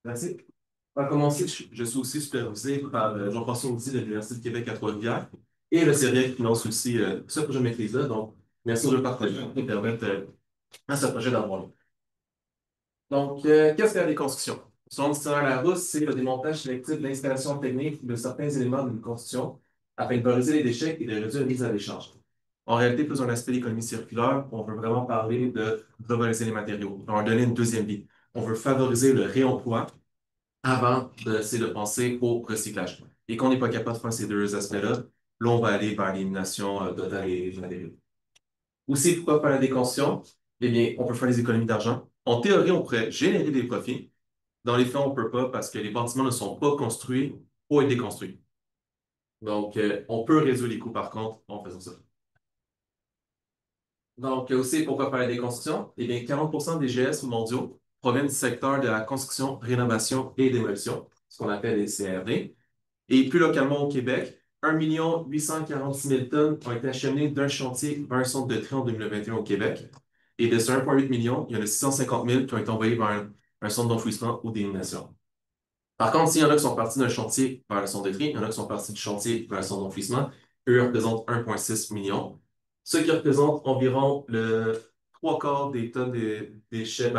Merci. Pour commencer, je suis aussi supervisé par Jean-François Oudy de l'Université de Québec à Trois-Rivières et le CERIEC qui finance aussi ce projet de maîtrise-là. Donc, merci de le partager et permettre à ce projet d'avoir lieu. Donc, qu'est-ce que la déconstruction? Selon le dictionnaire Larousse, c'est le démontage sélectif de l'installation technique de certains éléments d'une construction afin de valoriser les déchets et de réduire les mises à décharge. En réalité, plus un aspect d'économie circulaire, on veut vraiment parler de revaloriser les matériaux, leur donner une deuxième vie. On veut favoriser le réemploi avant d'essayer de penser au recyclage. Et qu'on n'est pas capable de faire ces deux aspects-là, là, on va aller vers l'élimination totale des matériaux. Aussi, pourquoi faire la déconstruction? Eh bien, on peut faire des économies d'argent. En théorie, on pourrait générer des profits. Dans les faits, on ne peut pas parce que les bâtiments ne sont pas construits pour être déconstruits. Donc, on peut réduire les coûts, par contre, en faisant ça. Donc, aussi, pourquoi faire la déconstruction? Eh bien, 40% des GS mondiaux proviennent du secteur de la construction, rénovation et démolition, ce qu'on appelle les CRD. Et plus localement au Québec, 1 846 000 tonnes ont été acheminées d'un chantier vers un centre de tri en 2021 au Québec. Et de ces 1,8 million, il y en a 650 000 qui ont été envoyés vers un centre d'enfouissement ou d'élimination. Par contre, s'il y en a qui sont partis d'un chantier vers le centre de tri, il y en a qui sont partis du chantier vers le centre d'enfouissement, eux représentent 1,6 million, ce qui représente environ le trois quarts des tonnes de déchets,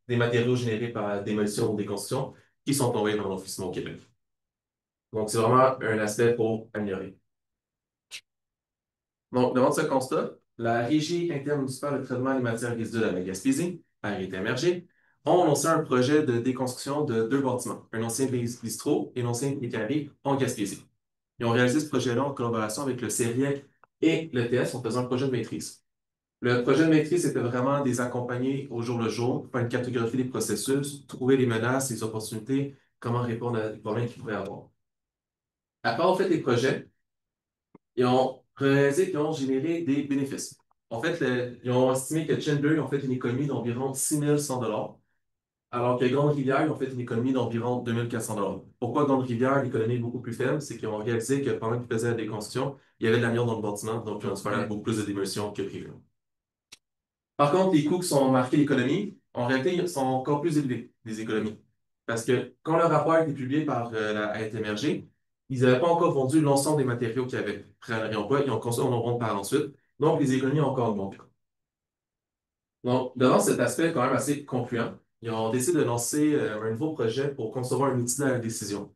des matériaux générés par la démolition ou déconstruction qui sont envoyés vers l'enfouissement au Québec. Donc, c'est vraiment un aspect pour améliorer. Donc, devant ce constat, la Régie intermunicipale de traitement des matières résiduelles à la Gaspésie, RIT émergé, ont lancé un projet de déconstruction de deux bâtiments, un ancien bistrot et un ancien écarré en Gaspésie. Ils ont réalisé ce projet-là en collaboration avec le CERIEC et l'ETS en faisant un projet de maîtrise. Le projet de maîtrise, c'était vraiment des accompagner au jour le jour, faire une cartographie des processus, trouver les menaces, les opportunités, comment répondre à des problèmes qu'ils pourraient avoir. Après avoir fait les projets, ils ont réalisé qu'ils ont généré des bénéfices. En fait, ils ont estimé que Chandler ont fait une économie d'environ 6 100 $, alors que Grande-Rivière ils ont fait une économie d'environ 2 400 $. Pourquoi Grande-Rivière, l'économie est beaucoup plus faible? C'est qu'ils ont réalisé que pendant qu'ils faisaient la déconstruction, il y avait de l'amiante dans le bâtiment, donc ils ont dû faire beaucoup plus de démolition que prévu. Par contre, les coûts qui sont marqués l'économie, en réalité, ils sont encore plus élevés, les économies. Parce que quand le rapport a été publié par la AIT émergée, ils n'avaient pas encore vendu l'ensemble des matériaux qu'ils avaient prêts à réemploi, ils ont consommé en vente par ensuite. Donc, les économies ont encore augmenté. Donc, devant cet aspect quand même assez concluant, ils ont décidé de lancer un nouveau projet pour concevoir un outil de la décision.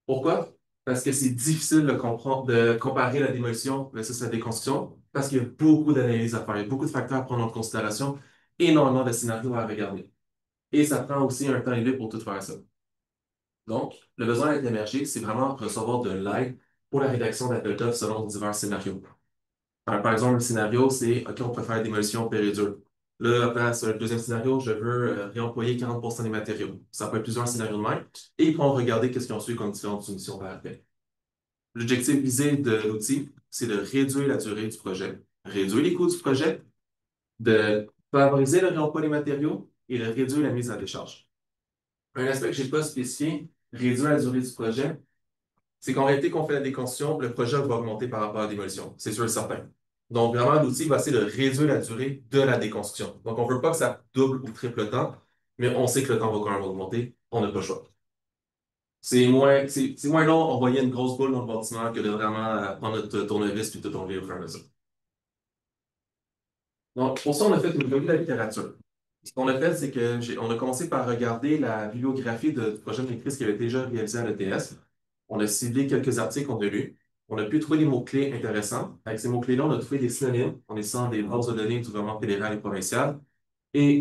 Pourquoi? Parce que c'est difficile de comprendre, de comparer la démolition versus la déconstruction, parce qu'il y a beaucoup d'analyses à faire, il y a beaucoup de facteurs à prendre en considération, énormément de scénarios à regarder. Et ça prend aussi un temps élevé pour tout faire ça. Donc, le besoin d'émerger, c'est vraiment recevoir de l'aide pour la rédaction d'appels d'offres selon divers scénarios. Par exemple, le scénario, c'est OK, on préfère la démolition pure et dure. Là, après, sur le deuxième scénario, je veux réemployer 40% des matériaux. Ça peut être plusieurs scénarios de même. Et ils pourront regarder qu'est-ce qu'ils ont suivi comme différentes soumissions par après. L'objectif visé de l'outil, c'est de réduire la durée du projet, réduire les coûts du projet, de favoriser le réemploi des matériaux et de réduire la mise à décharge. Un aspect que je n'ai pas spécifié, réduire la durée du projet, c'est qu'en réalité, quand on fait la déconstruction, le projet va augmenter par rapport à la démolition. C'est sûr et certain. Donc, vraiment, l'outil va essayer de réduire la durée de la déconstruction. Donc, on ne veut pas que ça double ou triple le temps, mais on sait que le temps va quand même augmenter. On n'a pas le choix. C'est moins long envoyer une grosse boule dans le bâtiment que de vraiment prendre notre tournevis et tout enlever au fur et à mesure. Donc, pour ça, on a fait une revue de la littérature. Ce qu'on a fait, c'est que on a commencé par regarder la bibliographie du projet de maîtrise qui avait déjà réalisé à l'ETS. On a ciblé quelques articles qu'on a lus. On a pu trouver des mots-clés intéressants. Avec ces mots-clés-là, on a trouvé des synonymes en essayant des bases de données du gouvernement fédéral et provincial et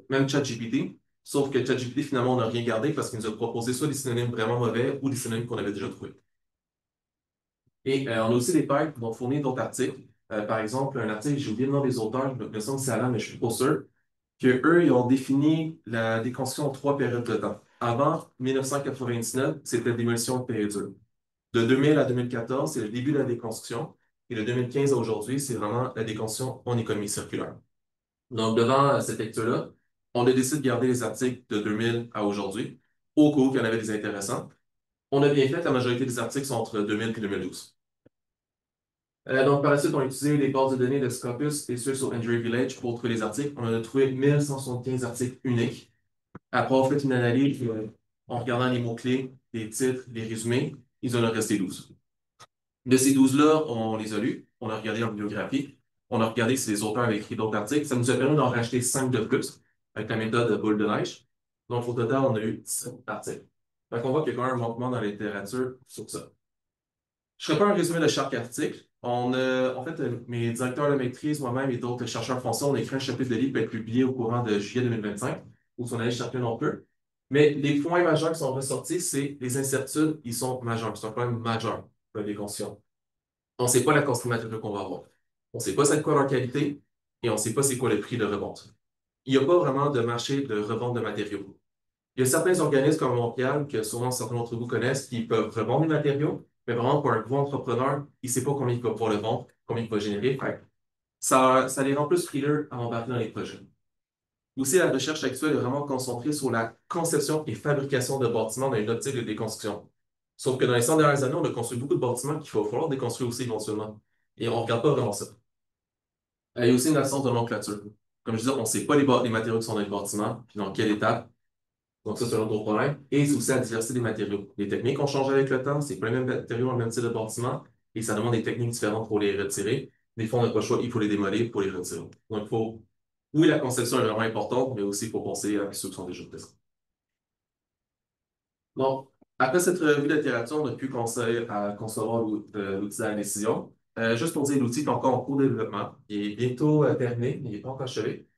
même ChatGPT. Sauf que ChatGPT, finalement, on n'a rien gardé parce qu'il nous a proposé soit des synonymes vraiment mauvais ou des synonymes qu'on avait déjà trouvés. Et on a aussi des pairs qui vont fournir d'autres articles. Par exemple, un article, j'ai oublié le nom des auteurs, je me semble que c'est Alan, mais je suis pas sûr, que eux, ils ont défini la déconstruction en trois périodes de temps. Avant 1999, c'était la démolition de période dure. De 2000 à 2014, c'est le début de la déconstruction. Et de 2015 à aujourd'hui, c'est vraiment la déconstruction en économie circulaire. Donc, devant cette lecture-là, on a décidé de garder les articles de 2000 à aujourd'hui, au cas où il y en avait des intéressants. On a bien fait, la majorité des articles sont entre 2000 et 2012. Donc, par la suite, on a utilisé les bases de données de Scopus et ceux sur Injury Village pour trouver les articles. On a trouvé 1175 articles uniques. Après avoir fait une analyse en regardant les mots-clés, les titres, les résumés, ils en ont resté 12. De ces 12-là, on les a lus, on a regardé en bibliographie, on a regardé si les auteurs avaient écrit d'autres articles. Ça nous a permis d'en racheter 5 de plus avec la méthode de boule de neige. Donc, au total, on a eu 17 articles. Donc, on voit qu'il y a quand même un manquement dans la littérature sur ça. Je ne ferai pas un résumé de chaque article. En fait, mes directeurs de maîtrise, moi-même et d'autres chercheurs français, on a écrit un chapitre de livre qui va être publié au courant de juillet 2025, où on allait chercher non peu. Mais les points majeurs qui sont ressortis, c'est les incertitudes, ils sont majeurs. C'est un problème majeur pour les conscients. On ne sait pas la quantité de matériaux qu'on va avoir. On ne sait pas c'est quoi leur qualité et on ne sait pas c'est quoi le prix de revente. Il n'y a pas vraiment de marché de revente de matériaux. Il y a certains organismes comme Montréal, que souvent certains d'entre vous connaissent, qui peuvent revendre des matériaux, mais vraiment pour un gros entrepreneur, il ne sait pas combien il va pouvoir le vendre, combien il va générer. Fait que ça les rend plus frileux à embarquer dans les projets. Aussi, la recherche actuelle est vraiment concentrée sur la conception et fabrication de bâtiments dans une optique de déconstruction. Sauf que dans les 100 dernières années, on a construit beaucoup de bâtiments qu'il va falloir déconstruire aussi éventuellement. Et on ne regarde pas vraiment ça. Il y a aussi une absence de nomenclature. Comme je disais, on ne sait pas les matériaux qui sont dans les bâtiments, puis dans quelle étape. Donc ça, c'est un autre problème. Et c'est aussi la diversité des matériaux. Les techniques ont changé avec le temps. C'est pas les mêmes matériaux dans le même type de bâtiment. Et ça demande des techniques différentes pour les retirer. Des fois, on n'a pas le choix. Il faut les démolir pour les retirer. Donc, il faut... Oui, la conception est vraiment importante, mais aussi il faut penser à ceux qui sont déjà présents. Donc, après cette revue de littérature, on a pu conseiller à concevoir l'outil de la décision. Juste pour dire, l'outil est encore en cours de développement. Il est bientôt terminé, mais il n'est pas encore achevé.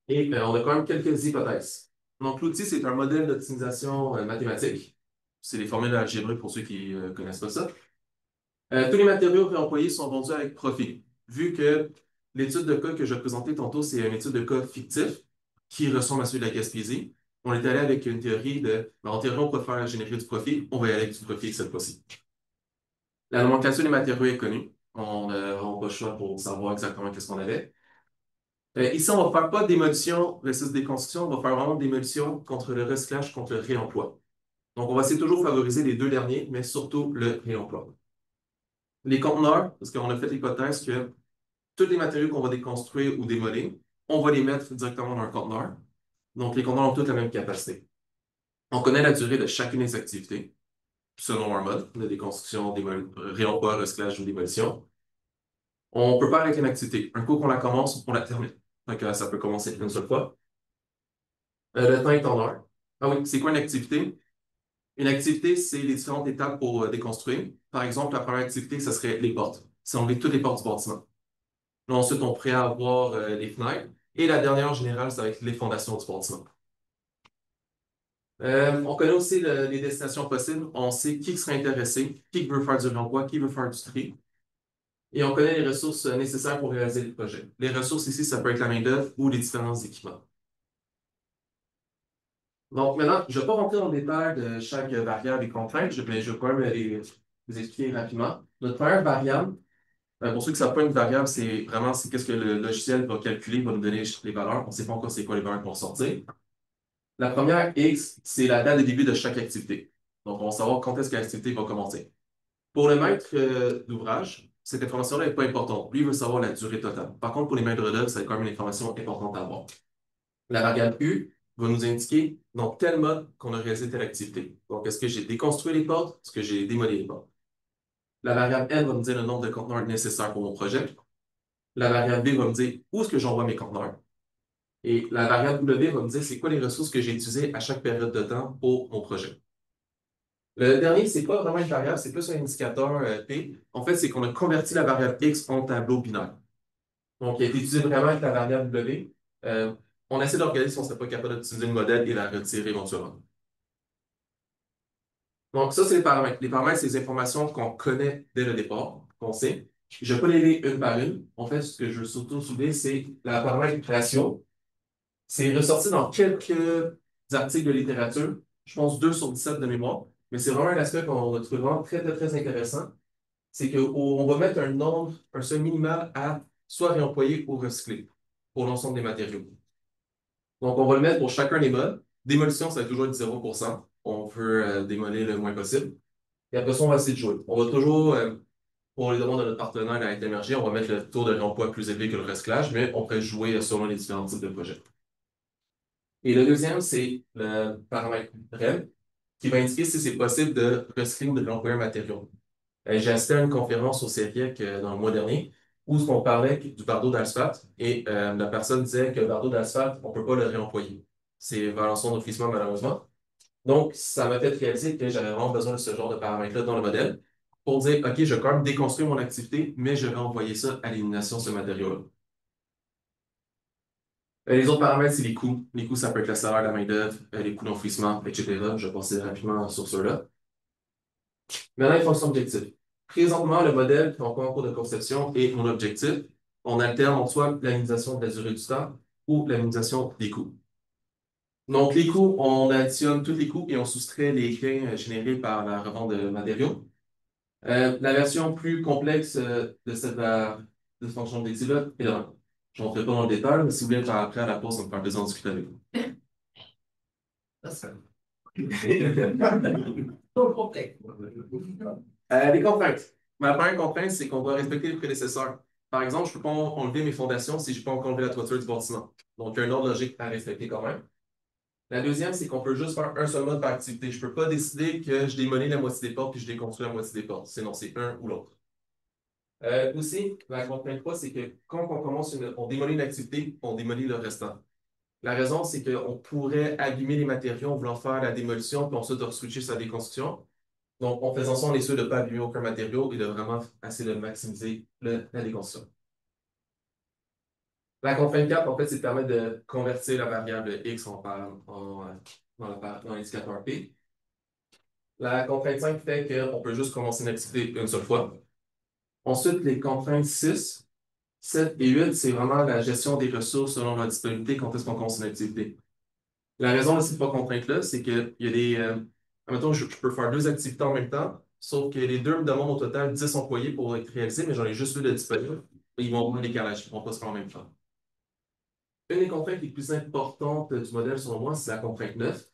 Et on a quand même quelques hypothèses. Donc, l'outil, c'est un modèle d'optimisation mathématique. C'est les formules algébriques pour ceux qui ne connaissent pas ça. Tous les matériaux réemployés sont vendus avec profit. Vu que l'étude de cas que je présentais tantôt, c'est une étude de cas fictif qui ressemble à celui de la Gaspésie, on est allé avec une théorie de, en théorie, on préfère générer du profit, on va y aller avec du profit cette fois-ci. La nomenclature des matériaux est connue. On n'a pas le choix pour savoir exactement qu'est-ce qu'on avait. Ici, on ne va faire pas d'émolition versus déconstruction, on va faire vraiment d'émolition contre le recyclage, contre le réemploi. Donc, on va essayer de toujours favoriser les deux derniers, mais surtout le réemploi. Les conteneurs, parce qu'on a fait l'hypothèse que tous les matériaux qu'on va déconstruire ou démolir, on va les mettre directement dans un conteneur. Donc, les conteneurs ont toutes la même capacité. On connaît la durée de chacune des activités, selon un mode de déconstruction, réemploi, recyclage ou démolition. On peut pas arrêter une activité. Un coup qu'on la commence, on la termine. Donc, ça peut commencer une seule fois. Le temps est en heure. Ah oui, c'est quoi une activité? Une activité, c'est les différentes étapes pour déconstruire. Par exemple, la première activité, ce serait les portes. C'est enlever toutes les portes du bâtiment. Là, ensuite, on pourrait avoir les fenêtres. Et la dernière, en général, ça va être les fondations du bâtiment. On connaît aussi les destinations possibles. On sait qui serait intéressé, qui veut faire du renvoi, qui veut faire du tri. Et on connaît les ressources nécessaires pour réaliser le projet. Les ressources ici, ça peut être la main-d'œuvre ou les différents équipements. Donc maintenant, je ne vais pas rentrer dans le détail de chaque variable et contrainte, mais je vais quand même les expliquer rapidement. Notre première variable, pour ceux qui ne savent pas, une variable, c'est vraiment c'est qu'est-ce que le logiciel va calculer, va nous donner les valeurs. On ne sait pas encore c'est quoi les valeurs qu'on va sortir. La première X, c'est la date de début de chaque activité. Donc, on va savoir quand est-ce que l'activité va commencer. Pour le maître d'ouvrage, cette information-là n'est pas importante. Lui, il veut savoir la durée totale. Par contre, pour les maîtres d'œuvre, c'est quand même une information importante à avoir. La variable U va nous indiquer dans quel mode qu'on a réalisé telle activité. Donc, est-ce que j'ai déconstruit les portes? Est-ce que j'ai démoli les portes? La variable N va me dire le nombre de conteneurs nécessaires pour mon projet. La variable B va me dire où est-ce que j'envoie mes conteneurs. Et la variable W va me dire c'est quoi les ressources que j'ai utilisées à chaque période de temps pour mon projet. Le dernier, c'est pas vraiment une variable, c'est plus un indicateur P. En fait, c'est qu'on a converti la variable X en tableau binaire. Donc, il a été utilisé vraiment avec la variable W. On essaie de regarder si on ne serait pas capable d'utiliser le modèle et la retirer éventuellement. Donc, ça, c'est les paramètres. Les paramètres, c'est les informations qu'on connaît dès le départ, qu'on sait. Je ne vais pas les lire une par une. En fait, ce que je veux surtout soulever, c'est la paramètre création. C'est ressorti dans quelques articles de littérature. Je pense 2 sur 17 de mémoire. Mais c'est vraiment un aspect qu'on a trouvé vraiment très, très, très intéressant. C'est qu'on va mettre un nombre, un seuil minimal à soit réemployer ou recycler pour l'ensemble des matériaux. Donc, on va le mettre pour chacun des modes. Démolition, ça va toujours être 0%. On veut démolir le moins possible. Et après ça, on va essayer de jouer. On va toujours, pour les demandes de notre partenaire à Énergie, on va mettre le taux de réemploi plus élevé que le recyclage, mais on peut jouer selon les différents types de projets. Et le deuxième, c'est le paramètre REM, qui va indiquer si c'est possible de recycler ou de réemployer un matériau. J'ai assisté à une conférence au CERIEC dans le mois dernier où on parlait du bardeau d'asphalte et la personne disait que le bardeau d'asphalte, on ne peut pas le réemployer. C'est vers son officement, malheureusement. Donc, ça m'a fait réaliser que j'avais vraiment besoin de ce genre de paramètres-là dans le modèle pour dire, OK, je vais quand même déconstruire mon activité, mais je vais envoyer ça à l'élimination de ce matériau-là. Les autres paramètres, c'est les coûts. Les coûts, ça peut être le salaire de la main-d'œuvre, les coûts d'enfouissement, etc. Je vais passer rapidement sur ceux-là. Maintenant, les fonctions objectives. Présentement, le modèle qui est encore en cours de conception est mon objectif. On alterne en soit la minimisation de la durée du temps ou la minimisation des coûts. Donc, les coûts, on additionne tous les coûts et on soustrait les gains générés par la revente de matériaux. La version plus complexe de cette fonction objective-là est là. Je ne rentrerai pas dans le détail, mais si vous voulez, par après, à la pause, on peut faire plaisir d'en discuter avec vous. Trop complexe. Les contraintes. Ma première contrainte, c'est qu'on doit respecter les prédécesseurs. Par exemple, je ne peux pas enlever mes fondations si je n'ai pas encore enlevé la toiture du bâtiment. Donc, il y a un ordre logique à respecter quand même. La deuxième, c'est qu'on peut juste faire un seul mode par activité. Je ne peux pas décider que je démolis la moitié des portes puis je déconstruis la moitié des portes. Sinon, c'est un ou l'autre. Aussi, la contrainte 3, c'est que quand on commence on démolit une activité, on démolit le restant. La raison, c'est qu'on pourrait abîmer les matériaux en voulant faire la démolition, puis ensuite de switcher sa déconstruction. Donc, en faisant ça, on est sûr de ne pas abîmer aucun matériau et de vraiment essayer de maximiser la déconstruction. La contrainte 4, en fait, c'est de permettre de convertir la variable X dans l'indicateur P. La contrainte 5 fait qu'on peut juste commencer une activité une seule fois. Ensuite, les contraintes 6, 7 et 8, c'est vraiment la gestion des ressources selon la disponibilité quand est-ce qu'on commence une activité. La raison de ces trois contraintes-là, c'est qu'il y a des. Admettons, je peux faire deux activités en même temps, sauf que les deux me demandent au total 10 employés pour être réalisés, mais j'en ai juste 2 de disponibles. Et ils vont avoir un décalage, ils ne vont pas se faire en même temps. Une des contraintes les plus importantes du modèle, selon moi, c'est la contrainte 9.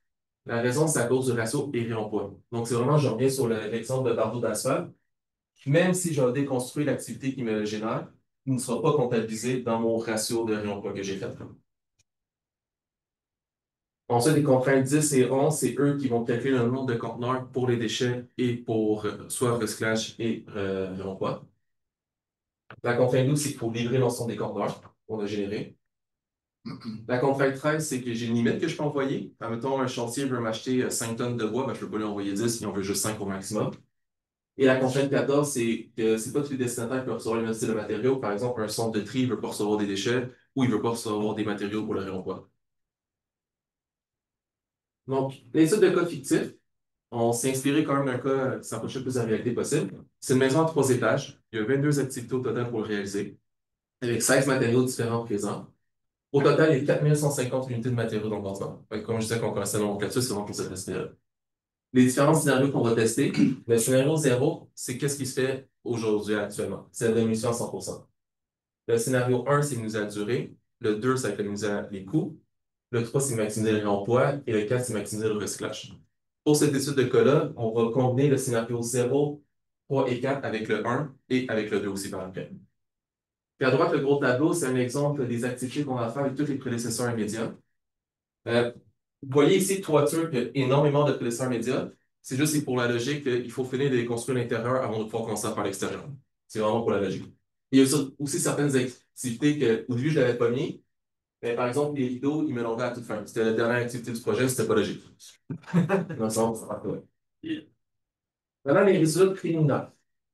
La raison, c'est à cause du ratio et-réemploi. Donc, c'est vraiment, je reviens sur l'exemple de bardeau d'asphalte. Même si je déconstruis l'activité qui me le génère, il ne sera pas comptabilisé dans mon ratio de réemploi que j'ai fait. Ensuite, les contraintes 10 et 11, c'est eux qui vont calculer le nombre de conteneurs pour les déchets et pour soit recyclage et réemploi. La contrainte 12, c'est qu'il faut livrer l'ensemble des conteneurs qu'on a générés. La contrainte 13, c'est que j'ai une limite que je peux envoyer. Admettons, un chantier veut m'acheter 5 tonnes de bois, ben, je ne peux pas lui envoyer 10, il en veut juste 5 au maximum. Et la contrainte 14, c'est que c'est pas tous les destinataires qui peuvent recevoir le même style de matériaux. Par exemple, un centre de tri ne veut pas recevoir des déchets ou il ne veut pas recevoir des matériaux pour le réemploi. Donc, l'étude de cas fictifs, on s'est inspiré quand même d'un cas qui s'approchait le plus de la réalité possible. C'est une maison à 3 étages. Il y a 22 activités au total pour le réaliser, avec 16 matériaux différents présents. Au total, il y a 4150 unités de matériaux dans le bâtiment. Comme je disais, qu'on connaissait le nomenclature, c'est vraiment pour cette aspect-là. Les différents scénarios qu'on va tester, le scénario 0, c'est qu'est-ce qui se fait aujourd'hui, actuellement. C'est la diminution à 100%. Le scénario 1, c'est minimiser la durée. Le 2, c'est minimiser les coûts. Le 3, c'est maximiser le réemploi. Et le 4, c'est maximiser le recyclage. Pour cette étude de cas-là, on va combiner le scénario 0, 3 et 4 avec le 1 et avec le 2 aussi par après. Puis à droite, le gros tableau, c'est un exemple des activités qu'on va faire avec tous les prédécesseurs immédiats. Vous voyez ici, toiture, il y a énormément de prédécesseurs immédiats. C'est juste pour la logique qu'il faut finir de construire l'intérieur avant de pouvoir commencer à faire l'extérieur. C'est vraiment pour la logique. Il y a aussi certaines activités qu'au début, je n'avais pas mis. Mais par exemple, les rideaux, ils me l'ont fait à toute fin. C'était la dernière activité du projet, c'était pas logique. Dans le sens, ça va pas. Maintenant, les résultats préliminaires.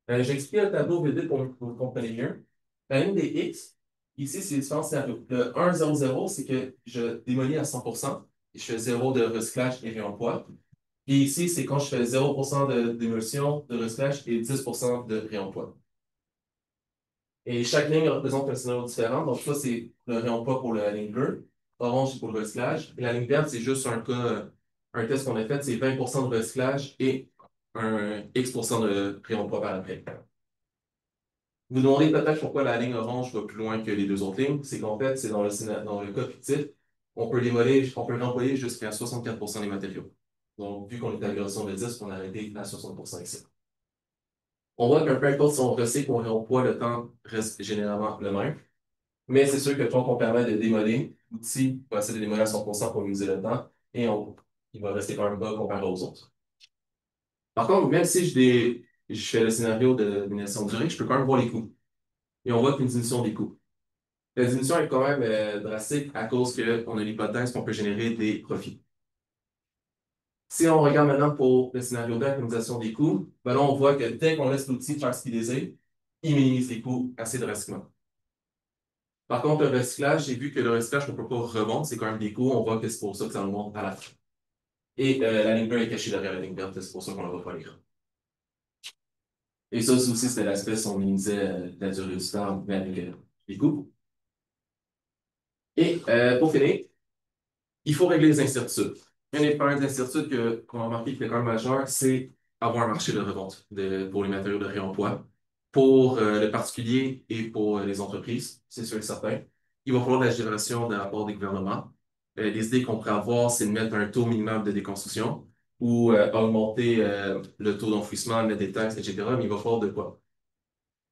J'explique le tableau vite pour que vous compreniez mieux. La ligne des X, ici, c'est différents scénarios. Le 1, 0, 0, c'est que je démolis à 100% et je fais 0 de recyclage et réemploi. Et ici, c'est quand je fais 0% de démolition, de recyclage et 10% de réemploi. Et chaque ligne représente un scénario différent. Donc, ça, c'est le réemploi pour la ligne bleue. Orange, c'est pour le recyclage. Et la ligne verte, c'est juste un cas, un test qu'on a fait, c'est 20% de recyclage et un X% de réemploi par après. Vous vous demandez peut-être pourquoi la ligne orange va plus loin que les deux autres lignes. C'est qu'en fait, c'est dans le cas fictif, on peut réemployer jusqu'à 64% des matériaux. Donc, vu qu'on est à la version de 10, on a arrêté à 60% ici. On voit qu'un peu importe si on recycle ou on réemploie, le temps reste généralement le même. Mais c'est sûr que quand on permet de démoder, l'outil va essayer de démoder à 100% pour minimiser le temps et il va rester quand même bas comparé aux autres. Par contre, même si je fais le scénario de diminution de durée, je peux quand même voir les coûts. Et on voit qu'une diminution des coûts. La diminution est quand même drastique à cause qu'on a l'hypothèse qu'on peut générer des profits. Si on regarde maintenant pour le scénario d'optimisation des coûts, ben là, on voit que dès qu'on laisse l'outil faire ce qu'il désire, il minimise les coûts assez drastiquement. Par contre, le recyclage, j'ai vu que le recyclage, on ne peut pas revendre, c'est quand même des coûts, on voit que c'est pour ça que ça remonte à la fin. Et la ligne bleue est cachée derrière la ligne verte, c'est pour ça qu'on ne la voit pas lire. Et ça aussi, c'était l'aspect si on minimisait la durée du temps, mais avec les coûts. Et pour finir, il faut régler les incertitudes. Une des premières incertitudes qu'on a remarqué qui est quand même majeure, c'est avoir un marché de revente pour les matériaux de réemploi. Pour le particulier et pour les entreprises, c'est sûr et certain. Il va falloir de la génération de rapports des gouvernements. Les idées qu'on pourrait avoir, c'est de mettre un taux minimum de déconstruction ou augmenter le taux d'enfouissement, mettre des taxes, etc. Mais il va falloir de quoi?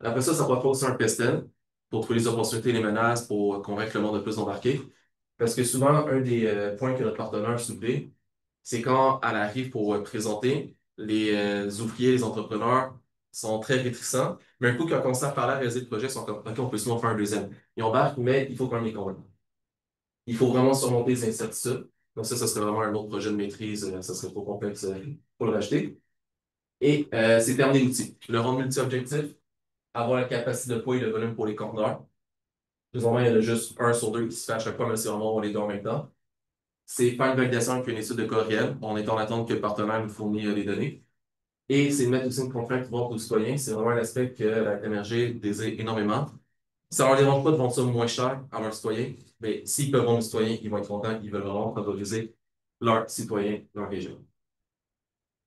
Après ça va faire aussi un piston pour trouver les opportunités et les menaces pour convaincre le monde de plus d'embarquer. Parce que souvent, un des points que notre partenaire soulevait, c'est quand elle arrive pour présenter, les ouvriers, les entrepreneurs sont très réticents, mais un coup qu'ils ont commencé à parler, à réaliser le projet, ils sont comme, OK, on peut souvent faire un deuxième. Ils embarquent, mais il faut quand même les convaincre. Il faut vraiment surmonter les incertitudes. Donc ça serait vraiment un autre projet de maîtrise, ça serait trop complexe pour le racheter. Et c'est terminer l'outil. Le rendre multi-objectif, avoir la capacité de poids et de volume pour les conteneurs. Présentement, il y en a juste un sur deux qui se fait à chaque fois, mais c'est vraiment les deux en même temps. C'est faire une validation avec une étude de cas réel. On est en attente que le partenaire nous fournisse les données. Et c'est de mettre aussi une contrainte pour aux citoyens. C'est vraiment un aspect que la MRG désire énormément. Ça ne leur dérange pas de vendre ça moins cher à leurs citoyens, mais s'ils peuvent vendre aux citoyens, ils vont être contents, ils veulent vraiment favoriser leurs citoyens, leur région.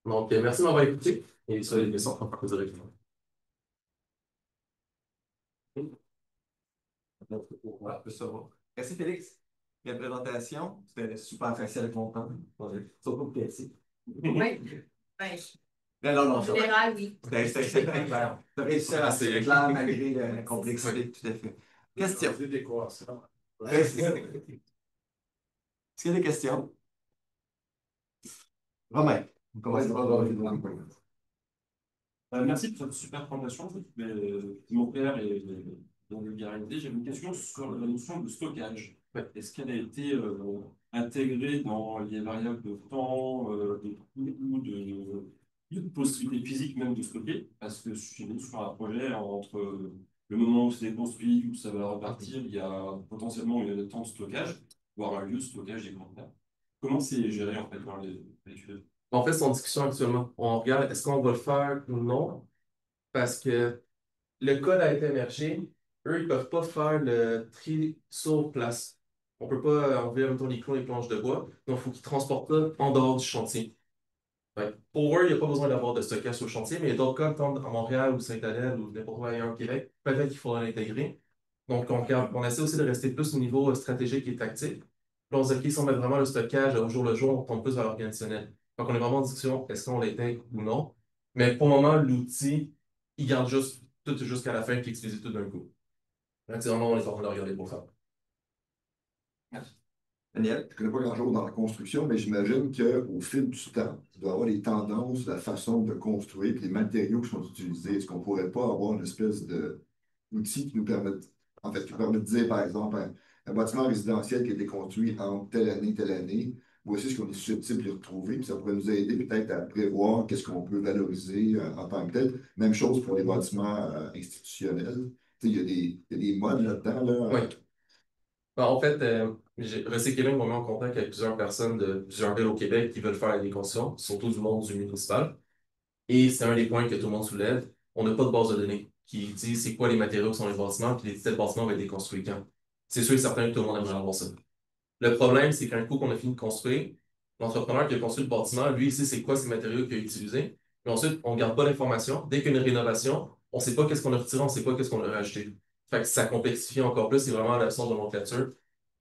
Donc, merci de m'avoir écouté et sur les questions, on va faire directement. Ouais, je peux savoir. Merci Félix. Belle présentation. C'était super facile à comprendre. Surtout le PC. Oui. Ben, Non, non, non. en général, oui. C'était très clair. Tu as réussi à rester clair malgré la complexité, tout à fait. Question. Est-ce qu'il y a des questions? Romain, on commence par Romain. Merci pour cette super présentation. Mon père et dans le vulgarité, j'ai une question sur la notion de stockage. Est-ce qu'elle a été intégrée dans les variables de temps, de coût, de possibilité physique même de stocker? Parce que chez nous, sur un projet, entre le moment où c'est construit, où ça va repartir, il y a potentiellement une temps de stockage, voire un lieu de stockage des conteneurs. Comment c'est géré en fait dans l'étude? En fait, c'est en discussion actuellement. On regarde est-ce qu'on va le faire ou non, parce que le code a été émergé. Eux, ils ne peuvent pas faire le tri sur place. On ne peut pas enlever en même temps les clous et les planches de bois. Donc, il faut qu'ils transportent ça en dehors du chantier. Fait que pour eux, il n'y a pas besoin d'avoir de stockage sur le chantier, mais il y a d'autres cas, comme à Montréal ou Sainte-Adèle ou n'importe où ailleurs au Québec, peut-être qu'il faudra l'intégrer. Donc, on essaie aussi de rester plus au niveau stratégique et tactique. Puis on se dit, OK, si on met vraiment le stockage au jour le jour, on tombe plus vers l'organisationnel. Donc, on est vraiment en discussion, est-ce qu'on l'intègre ou non? Mais pour le moment, l'outil, il garde juste tout jusqu'à la fin puis il utilise tout d'un coup. Donc, c'est vraiment, on est en train de regarder pour ça. Daniel? Je ne connais pas grand-chose dans la construction, mais j'imagine qu'au fil du temps, il doit y avoir des tendances, la façon de construire, puis les matériaux qui sont utilisés. Est-ce qu'on ne pourrait pas avoir une espèce d'outil qui nous permette, en fait, qui permet de dire, par exemple, un bâtiment résidentiel qui a été construit en telle année, voici ce qu'on est susceptible de retrouver, puis ça pourrait nous aider peut-être à prévoir qu'est-ce qu'on peut valoriser en tant que tel. Même chose pour les bâtiments institutionnels. Tu sais, il y a des modes là-dedans, là. Oui. Ben, en fait, Recycling m'a mis en contact avec plusieurs personnes de plusieurs villes au Québec qui veulent faire des constructions, surtout du monde du municipal. Et c'est un des points que tout le monde soulève. On n'a pas de base de données qui dit c'est quoi les matériaux qui sont les bâtiments, puis les tels bâtiments vont être déconstruits quand. C'est sûr et certain que tout le monde aimerait avoir ça. Le problème, c'est qu'un coup qu'on a fini de construire, l'entrepreneur qui a construit le bâtiment, lui, il sait c'est quoi ces matériaux qu'il a utilisés. Mais ensuite, on ne garde pas l'information. Dès qu'il y a une rénovation, on ne sait pas qu'est-ce qu'on a retiré, on ne sait pas qu'est-ce qu'on a rajouté. Fait que ça complexifie encore plus, c'est vraiment l'absence de nomenclature.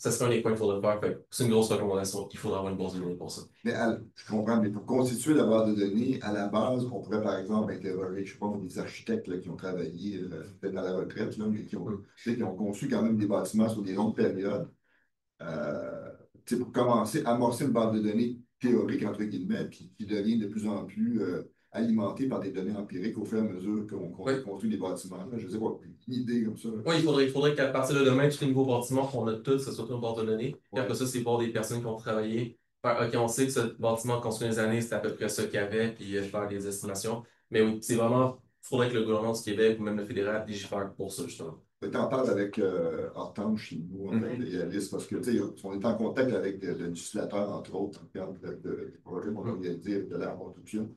ça serait un des points qu'il faudrait faire. Fait que c'est une grosse recommandation. Il faudra avoir une base de données pour ça. Mais je comprends, mais pour constituer la base de données, à la base, on pourrait par exemple interroger, je sais pas, des architectes là, qui ont travaillé peut-être à la retraite, là, mais qui ont conçu quand même des bâtiments sur des longues périodes. Pour commencer, amorcer une base de données théorique, entre guillemets, puis qui devient de plus en plus alimentée par des données empiriques au fur et à mesure qu'on construit des bâtiments. Là. Je sais pas, une idée comme ça. Oui, il faudrait qu'à partir de demain, tous les nouveaux bâtiments qu'on a tous, ce soit une base de données. Puis après ça, c'est voir des personnes qui ont travaillé. Faire, OK, on sait que ce bâtiment construit des années, c'est à peu près ça qu'il y avait, puis faire des estimations. Mais oui, c'est vraiment, il faudrait que le gouvernement du Québec ou même le fédéral légifère pour ça, justement. Tu en parles avec Hortense chez nous, en fait, et Alice, parce que, tu sais, on est en contact avec le législateur, entre autres, en termes de projets qu'on a réalisés de la construction.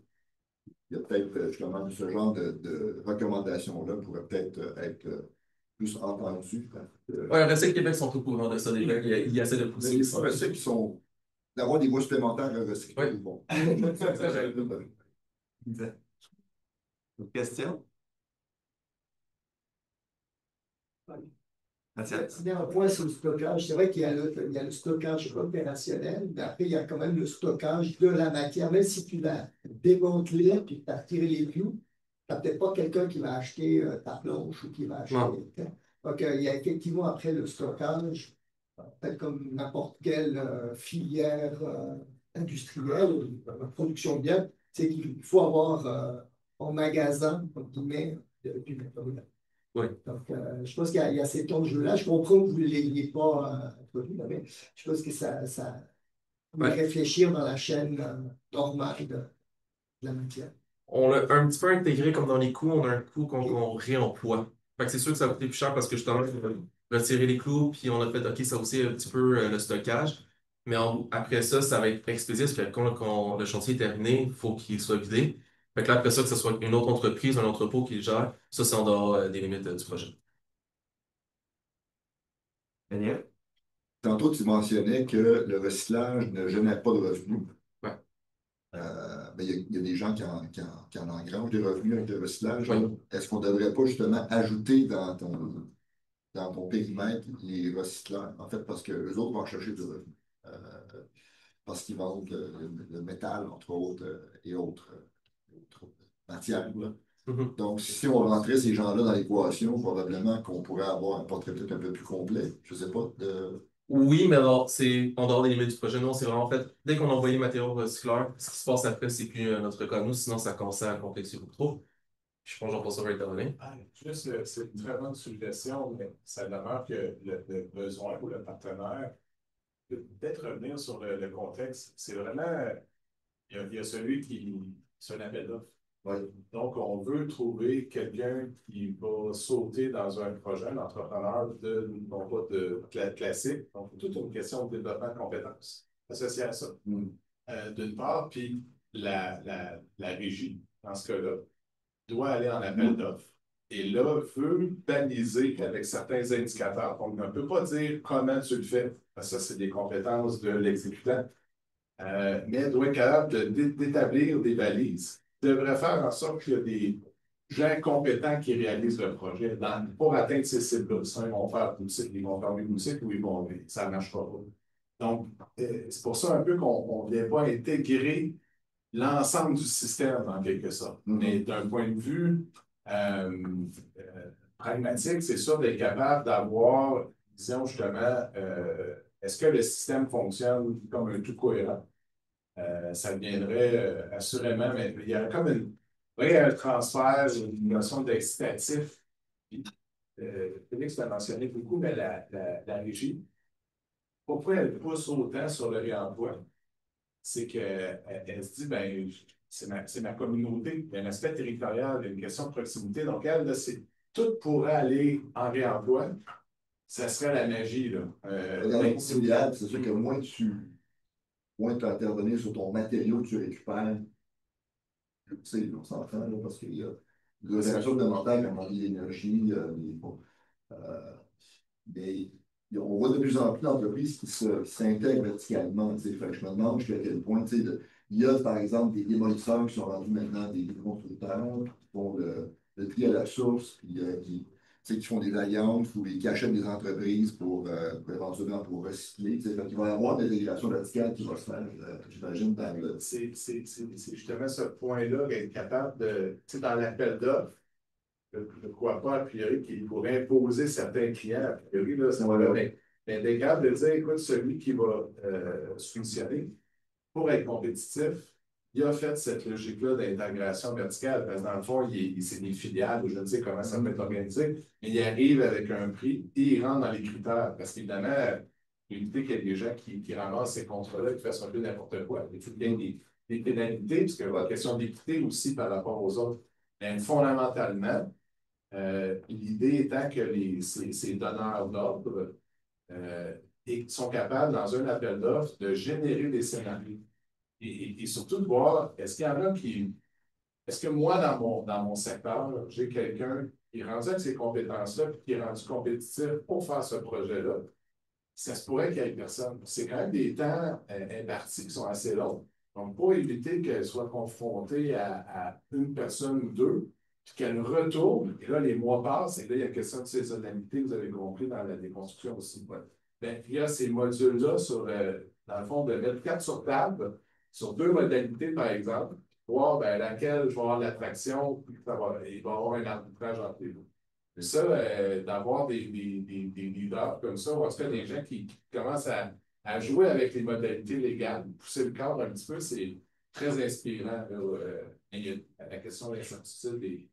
Il y a peut-être justement ce genre de recommandations-là pourrait peut-être être plus entendues. Oui, le reste du Québec sont au courant de ça déjà. Il essaie de pousser ça. Je sais qu'ils sont d'avoir des voies supplémentaires à recycler. Oui. Bon. Exact. D'autres questions? Mathias? Il y a un point sur le stockage. C'est vrai qu'il y a le stockage opérationnel, mais après, il y a quand même le stockage de la matière. Même si tu l'as démantelé et que tu as tiré les clous, tu n'as peut-être pas quelqu'un qui va acheter ta planche ou qui va acheter. Non. Donc, il y a effectivement après le stockage, peut-être comme n'importe quelle filière industrielle, production de biens, c'est qu'il faut avoir en magasin, entre guillemets, du matériel. Oui. Donc, je pense qu'il y a cet enjeu-là. Je comprends que vous ne l'ayez pas introduit, mais je pense que ça vous réfléchir dans la chaîne normale de la matière. On l'a un petit peu intégré comme dans les coûts, on a un coût qu'on réemploie. Fait que c'est sûr que ça va coûter plus cher parce que justement, il faut retirer les clous, puis on a fait, OK, ça aussi un petit peu le stockage. Mais après ça, ça va être expédié parce que quand le chantier est terminé, il faut qu'il soit vidé. Fait que là, après ça, que ce soit une autre entreprise, un entrepôt qui le gère, ça, c'est en dehors des limites du projet. Daniel? Tantôt, tu mentionnais que le recyclage ne génère pas de revenus. Ouais. Ben, il y a des gens qui en engrangent des revenus avec le recyclage. Oui. Est-ce qu'on ne devrait pas justement ajouter dans ton périmètre les recycleurs? En fait, parce qu'eux autres vont chercher du revenu. Parce qu'ils vendent le métal, entre autres, et autres matières. Là. Donc, si on rentrait ces gens-là dans l'équation, probablement qu'on pourrait avoir un portrait peut-être un peu plus complet. Je ne sais pas. Oui, mais alors, c'est en dehors des limites du projet. Non, c'est vraiment fait. Dès qu'on envoie les matériaux recycleurs, ce qui se passe après, c'est plus notre cas. Nous, sinon, ça commence à complexifier beaucoup trop. Je pense que Jean-François va intervenir. Juste, c'est une très bonne suggestion, mais ça demeure que le besoin ou le partenaire, peut-être revenir sur le contexte, c'est vraiment, il y a celui qui, c'est un appel d'offres. Ouais. Donc, on veut trouver quelqu'un qui va sauter dans un projet, un entrepreneur non pas de classique. Donc, toute une question de développement de compétences associée à ça. D'une part, puis la régie, dans ce cas-là, doit aller en appel d'offres. Et là, veut baliser avec certains indicateurs. Donc, on ne peut pas dire comment tu le fais, parce que ça, c'est des compétences de l'exécutant. Mais elle doit être capable d'établir des balises. Devrait faire en sorte qu'il y a des gens compétents qui réalisent le projet pour atteindre ces cibles-là. Ils vont faire boutique, ils vont faire des boutiques ou ça ne marchera pas. Donc, c'est pour ça un peu qu'on ne vient pas intégrer l'ensemble du système en quelque sorte. Mais d'un point de vue pragmatique, c'est sûr d'être capable d'avoir, disons justement, est-ce que le système fonctionne comme un tout cohérent? Ça viendrait assurément, mais il y a comme un transfert, une notion d'excitatif. Félix l'a mentionné beaucoup, mais la régie, pourquoi elle pousse autant sur le réemploi? C'est qu'elle se dit, ben, c'est ma communauté, il y a un aspect territorial, il y a une question de proximité. Donc, elle, là, tout pourrait aller en réemploi. Ça serait la magie, là. Dans les conciliables, c'est sûr que moins tu intervenir sur ton matériau que tu récupères, tu sais, on s'entend, là, parce qu'il y a de la fondamental comme l'énergie, mais on voit de plus en plus d'entreprises qui s'intègrent verticalement. Fait que je me demande jusqu'à quel point, il y a par exemple des démolisseurs qui sont rendus maintenant des constructeurs, qui font le tri à la source, puis qui font des alliances ou qui achètent des entreprises éventuellement pour recycler. Donc, il va y avoir des régulations radicales qui vont se faire, j'imagine, dans le. C'est justement ce point-là d'être capable de, tu sais, dans l'appel d'offres, je ne crois pas, a priori, qu'il pourrait imposer certains clients, a priori, là, ça va là, mais d'être capable de dire, écoute, celui qui va soumissionner, pour être compétitif, il a fait cette logique-là d'intégration verticale, parce que dans le fond, c'est des filiales, ou je ne sais comment ça peut être organisé, mais il arrive avec un prix et il rentre dans les critères. Parce qu'évidemment, il faut éviter qu'il y ait des gens qui ramassent ces contrats-là, qui fassent un peu n'importe quoi. Il faut qu'il y ait des pénalités, parce qu'il y a la question d'équité aussi par rapport aux autres. Mais fondamentalement, l'idée étant que ces donneurs d'ordre sont capables, dans un appel d'offres, de générer des scénarios. Et surtout de voir, est-ce qu'il y en a qui. Est-ce que moi, dans mon secteur, j'ai quelqu'un qui est rendu avec ces compétences-là et qui est rendu compétitif pour faire ce projet-là? Ça se pourrait qu'il n'y ait personne. C'est quand même des temps impartis qui sont assez longs. Donc, pour éviter qu'elle soit confrontée à une personne ou deux, puis qu'elle retourne, et là, les mois passent, et là, il y a une question de saisonnalité, vous avez compris, dans la déconstruction aussi. Ouais. Bien, il y a ces modules-là, dans le fond, de mettre quatre sur table, sur deux modalités, par exemple, voir ben, laquelle je vais avoir l'attraction, puis il va y avoir un arbitrage entre les deux. Et ça, d'avoir des leaders comme ça, ou en tout cas des gens qui commencent à jouer avec les modalités légales, pousser le cadre un petit peu, c'est très inspirant. Là, il y a la question de l'incertitude des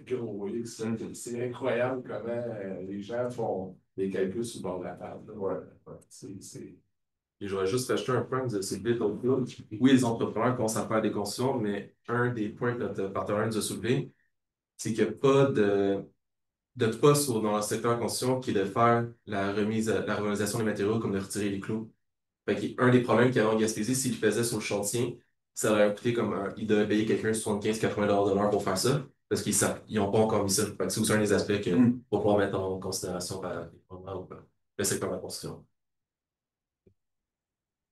gros risques. C'est incroyable comment les gens font des calculs sur le bord de la table. Ouais, Et j'aurais juste rajouté un point de ces bits au club. Oui, les entrepreneurs commencent à faire des constructions, mais un des points que notre partenaire nous a soulevé, c'est qu'il n'y a pas de poste dans le secteur de la construction qui est de faire la revalorisation des matériaux comme de retirer les clous. Fait qu'un des problèmes qu'il y avait en Gaspésie, s'il le faisait sur le chantier, ça aurait coûté il devait payer quelqu'un 75-80 $ de l'heure pour faire ça, parce qu'ils n'ont pas encore mis ça. Fait que c'est aussi un des aspects qu'il faut pouvoir mettre en considération par le secteur de la construction.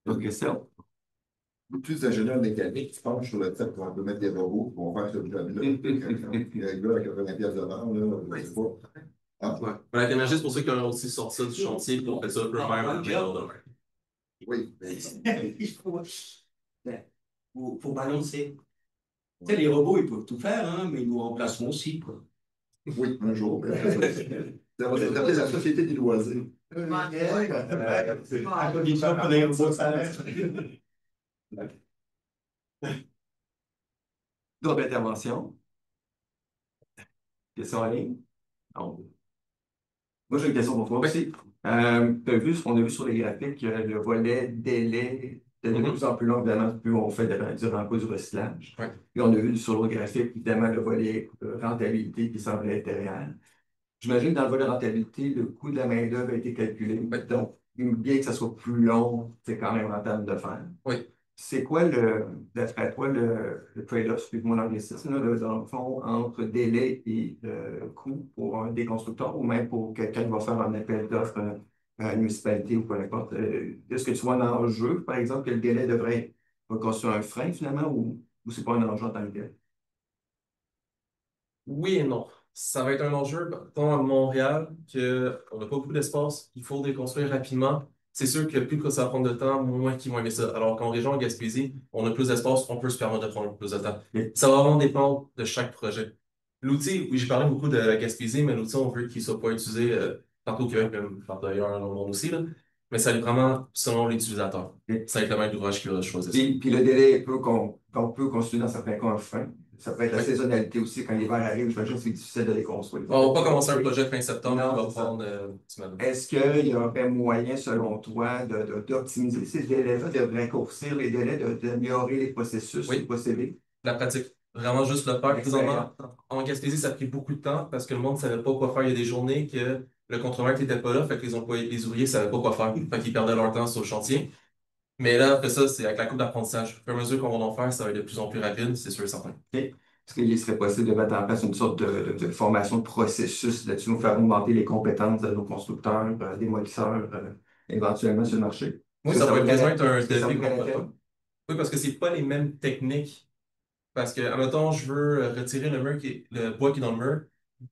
D'autres questions? Plus d'ingénieurs mécaniques qui se penchent sur le fait qu'on peut mettre des robots qui vont faire ce job-là. Il y a un gars avec 80 pièces de l'heure, là, je sais pas. Ah. Ouais. La technologie, c'est pour ça qu'on a aussi sorti ça du chantier, puis on fait ça un peu faire un de Oui. Faut balancer. Tu sais, les robots, ils peuvent tout faire, hein, mais ils nous remplaceront aussi, quoi. Oui, un jour. Ça va être la société des loisirs. À condition qu'on ait un beau salaire. D'autres interventions? Questions en ligne? Non. Moi, j'ai une question pour toi aussi. On a vu sur les graphiques que le volet délai est de plus en plus long, évidemment, plus on fait durant du recyclage. Ouais. Puis on a vu sur l'autre graphique, évidemment, le volet rentabilité qui semble être réel. J'imagine que dans le volet rentabilité, le coût de la main-d'œuvre a été calculé. Donc, bien que ça soit plus long, c'est quand même rentable de faire. Oui. C'est quoi, d'après toi, le trade-off, excuse-moi l'anglicisme, dans le fond, entre délai et coût pour un des constructeurs ou même pour quelqu'un qui va faire un appel d'offres à une municipalité ou peu importe? Est-ce que tu vois un enjeu, par exemple, que le délai devrait constituer un frein finalement ou c'est pas un enjeu en tant que tel? Oui et non. Ça va être un enjeu, tant à Montréal, qu'on n'a pas beaucoup d'espace, il faut déconstruire rapidement. C'est sûr que plus que ça va prendre de temps, moins qu'ils vont aimer ça. Alors qu'en région, en Gaspésie, on a plus d'espace, on peut se permettre de prendre plus de temps. Ça va vraiment dépendre de chaque projet. L'outil, oui, j'ai parlé beaucoup de la Gaspésie, mais l'outil, on veut qu'il ne soit pas utilisé partout au Québec, même partout ailleurs dans le monde aussi. Là. Mais ça va être vraiment selon l'utilisateur. Ça va être le maître d'ouvrage qui va choisir ça. Puis le délai qu'on peut constituer dans certains cas un frein. Ça peut être la saisonnalité aussi. Quand l'hiver arrive, j'imagine que c'est difficile de les construire. On va pas commencer un projet fin septembre, Non, on va c'est ça. prendre Est-ce qu'il y aurait moyen, selon toi, d'optimiser ces délais-là, de raccourcir les délais, d'améliorer les processus, les procédés? La pratique. Vraiment juste le faire. Présentement, en Gaspésie, ça a pris beaucoup de temps parce que le monde ne savait pas quoi faire. Il y a des journées que le contremaître n'était pas là, fait que les ouvriers ne savaient pas quoi faire. Fait qu'ils perdaient leur temps sur le chantier. Mais là, après ça, c'est avec la courbe d'apprentissage. À mesure qu'on va en faire, ça va être de plus en plus rapide, c'est sûr et certain. Okay. Est-ce qu'il serait possible de mettre en place une sorte de formation de processus là-dessus, nous faire augmenter les compétences de nos constructeurs, démolisseurs, éventuellement sur le marché? Oui, ça va être besoin d'un ça devis vaudrait la complet. peine? Oui, parce que c'est pas les mêmes techniques. Parce que, admettons, je veux retirer le bois qui est dans le mur.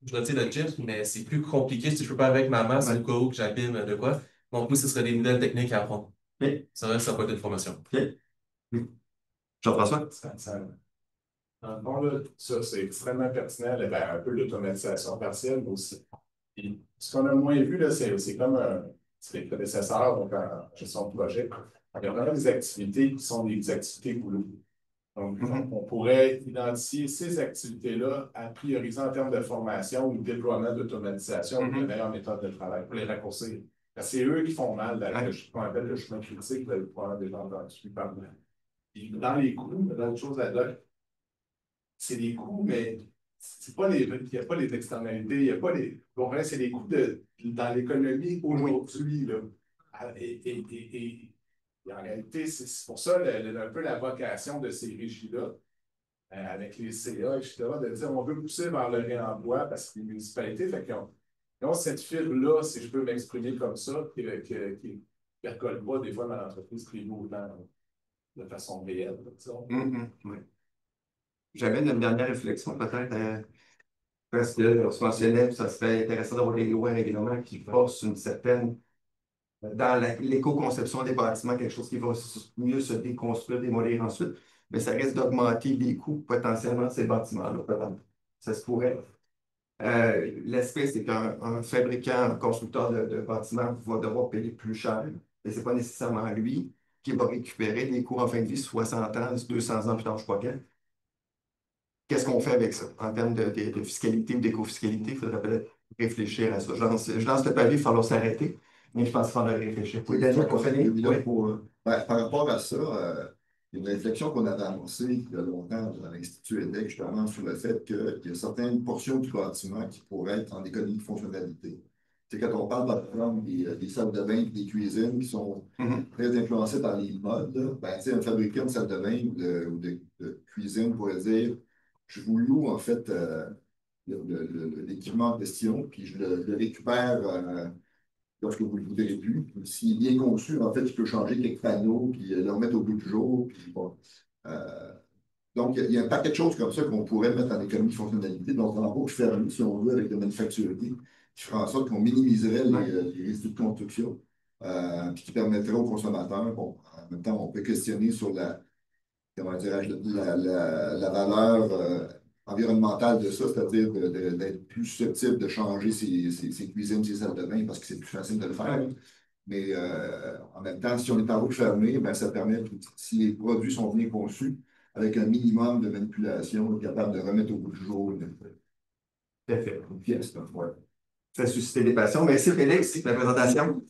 je retire le chip, mais c'est plus compliqué si je peux pas avec ma masse au cas où que j'abîme de quoi. Donc, moi, ce serait des nouvelles techniques à apprendre. OK. Ça reste, ça peut être une formation. OK. Jean-François? Dans le fond, là, ça, c'est extrêmement pertinent, là, ben, un peu l'automatisation partielle aussi. Puis, ce qu'on a moins vu, là, c'est comme c'est les prédécesseurs, donc en gestion de projet. Il y a vraiment des activités qui sont des activités boulot. Donc, on pourrait identifier ces activités-là à prioriser en termes de formation ou de déploiement d'automatisation de meilleures méthodes de travail pour les raccourcir. Parce que c'est eux qui font mal dans ce qu'on appelle le chemin critique, le problème des gens entendu parler. Puis dans les coûts, l'autre chose là, c'est des coûts, mais c'est pas il n'y a pas les externalités, il n'y a pas les. Bon, vrai, c'est des coûts dans l'économie aujourd'hui. Là. Et en réalité, c'est pour ça un peu la vocation de ces régies-là, avec les CA, etc., de dire on veut pousser vers le réemploi parce que les municipalités, fait qu'ils ont cette fibre-là, si je peux m'exprimer comme ça, qui ne percole pas des fois dans l'entreprise privée autant de façon réelle. Oui. J'avais une dernière réflexion peut-être, parce que on se mentionnait, ça serait intéressant d'avoir des lois et règlements qui forcent une certaine, dans l'éco-conception des bâtiments, quelque chose qui va mieux se déconstruire, démolir ensuite, mais ça risque d'augmenter les coûts potentiellement de ces bâtiments-là. Peut-être. Ça se pourrait. L'aspect, c'est qu'un fabricant, un constructeur de bâtiments va devoir payer plus cher, mais ce n'est pas nécessairement lui qui va récupérer les coûts en fin de vie 60 ans, 200 ans plus tard, je crois bien. Qu'est-ce qu'on fait avec ça en termes de fiscalité ou d'éco-fiscalité? Il faudrait peut-être réfléchir à ça. Je lance le pavé, il va falloir s'arrêter, mais je pense qu'il faudrait réfléchir. Oui, Daniel, pour finir? Par rapport à ça, il y a une réflexion qu'on avait annoncée il y a longtemps dans l'Institut EDEC, justement, sur le fait qu'il y a certaines portions du bâtiment qui pourraient être en économie de fonctionnalité. C'est quand on parle, par exemple, des salles de bain et des cuisines qui sont très influencées par les modes, là, ben, un fabricant de salle de bain ou de cuisine pourrait dire je vous loue, en fait, l'équipement en question, puis je le récupère lorsque vous ne le voudrez plus. S'il est bien conçu, en fait, je peux changer quelques panneaux, puis le remettre au bout du jour. Puis, bon. Donc, il y a un paquet de choses comme ça qu'on pourrait mettre en économie de fonctionnalité. Donc, en gros, ferme, si on veut, avec le manufacturier, qui fera en sorte qu'on minimiserait les résidus de construction, puis qui permettrait aux consommateurs, bon, en même temps, on peut questionner sur comment dirais-je, la valeur environnementale de ça, c'est-à-dire d'être plus susceptible de changer ses cuisines, ses salles de bain, parce que c'est plus facile de le faire. Mais en même temps, si on est en route fermée, ben, ça permet, si les produits sont bien conçus, avec un minimum de manipulation, capable de remettre au bout du jour une pièce. Ouais. Ça a suscité des passions. Merci Félix, pour la présentation.